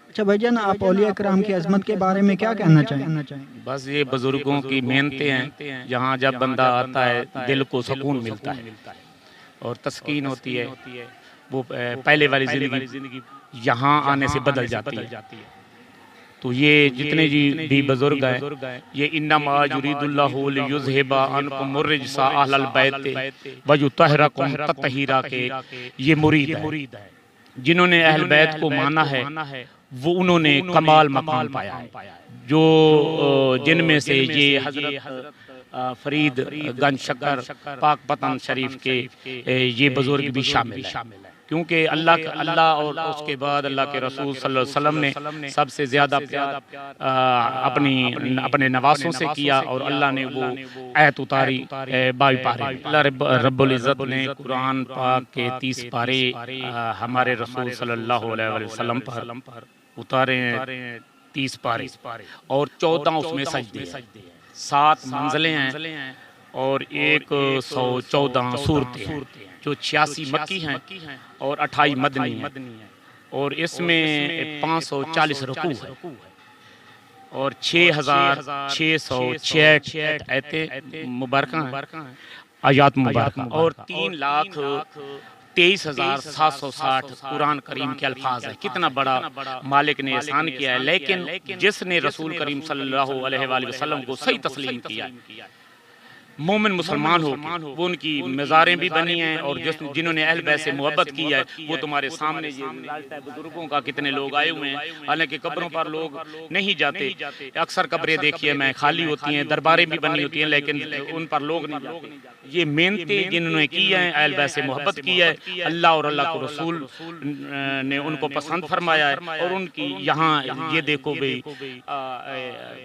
अच्छा भाईजान, आप औलिया कराम की अजमत के बारे में क्या कहना चाहेंगे? बस ये बुजुर्गों की मेहनतें हैं, जहाँ जब बंदा आता है दिल को सुकून मिलता है और तस्कीन होती है। वो पहले वाली जिंदगी यहाँ आने से बदल जाती है। तो ये जितने भी बुजुर्ग हैं, ये इन्नमा युरीदुल्लाहु लियुज़हिबा अन्कुम रिज्सा अहलल बैत व युतहिरकुम तत्हीरा के ये मुरीद है। जिन्होंने अहल बैत को माना है वो उन्होंने कमाल मकाम पाया है। जो जिनमें से ये हजरत फरीद गंज शक्कर पाक पतन शरीफ के ये बुजुर्ग भी शामिल है। क्योंकि अल्लाह और उसके बाद अल्लाह के रसूल सल्लल्लाहु अलैहि वसल्लम ने सबसे ज़्यादा प्यार अपने नवासों से किया और अल्लाह ने वो आयत उतारी 22 पारे। अल्लाह रब्बुल इज़्ज़त ने कुरान पाक के 30 पारे हमारे रसूल सल्लल्लाहु अलैहि वसल्लम पर उतारे हैं। 30 पारे और 14 उसमें सजदे हैं, 7 मंजिलें हैं और 114 सूरतें हैं, जो 86 मक्की हैं और 28 मदनी हैं। और इसमें 540 रुकू है और 6606 आयतें मुबारका हैं, आयात मुबारका, और 3,23,760 कुरान करीम के अल्फाज है। कितना बड़ा मालिक ने एहसान किया है। लेकिन जिसने रसूल करीम सल्लल्लाहु अलैहि वसल्लम को सही तस्लीम किया, मोमिन मुसलमान हो, वो उनकी मज़ारें भी बनी हैं और जिन्होंने अहल बैत से मोहब्बत की है वो तुम्हारे सामने ये बुजुर्गों का कितने लोग आए हुए हैं। हालांकि कब्रों पर लोग नहीं जाते, अक्सर कब्रें देखिए मैं खाली होती हैं, दरबारें भी बनी होती हैं, लेकिन उन पर लोग नहीं जाते। ये मेहनतें जिन्होंने की हैं, अहल बैत से मोहब्बत की है, अल्लाह और अल्लाह के रसूल ने उनको पसंद फरमाया है। और उनकी यहाँ ये देखो भाई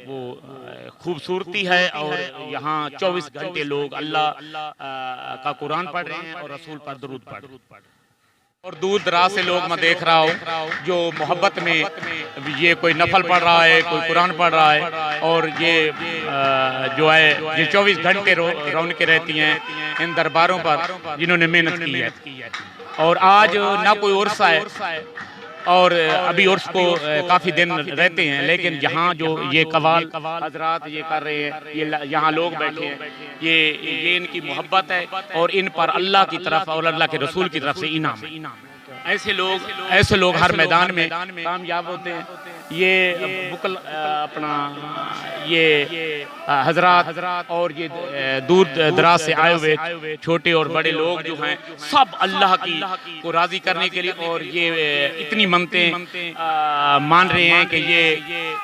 वो खूबसूरती है। और यहाँ 24 घंटे लोग अल्लाह का कुरान पढ़ रहे हैं और रसूल पर दरूद पढ़ रहे हैं। और दूर दराज से लोग मैं देख रहा हूँ जो मोहब्बत में ये कोई नफल पढ़ रहा है, कोई कुरान पढ़ रहा है, और ये जो है ये 24 घंटे रौनकें रहती हैं इन दरबारों पर जिन्होंने मेहनत की है। और आज ना कोई उर्स है और अभी उर्स को काफ़ी दिन रहते हैं, लेकिन यहाँ जो ये कवाल हजरात ये कर रहे हैं, ये यहाँ लोग बैठे हैं, ये इनकी मोहब्बत है और इन पर अल्लाह की तरफ और अल्लाह के रसूल की तरफ से इनाम है। ऐसे लोग हर मैदान में कामयाब होते हैं। ये बुकल अपना ये हजरात और ये दूर दराज से आए हुए छोटे और बड़े लोग जो हैं, सब अल्लाह की को राजी करने के लिए और ये इतनी मनतें मान रहे हैं कि ये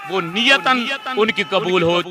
वो नियतन उनकी कबूल हो।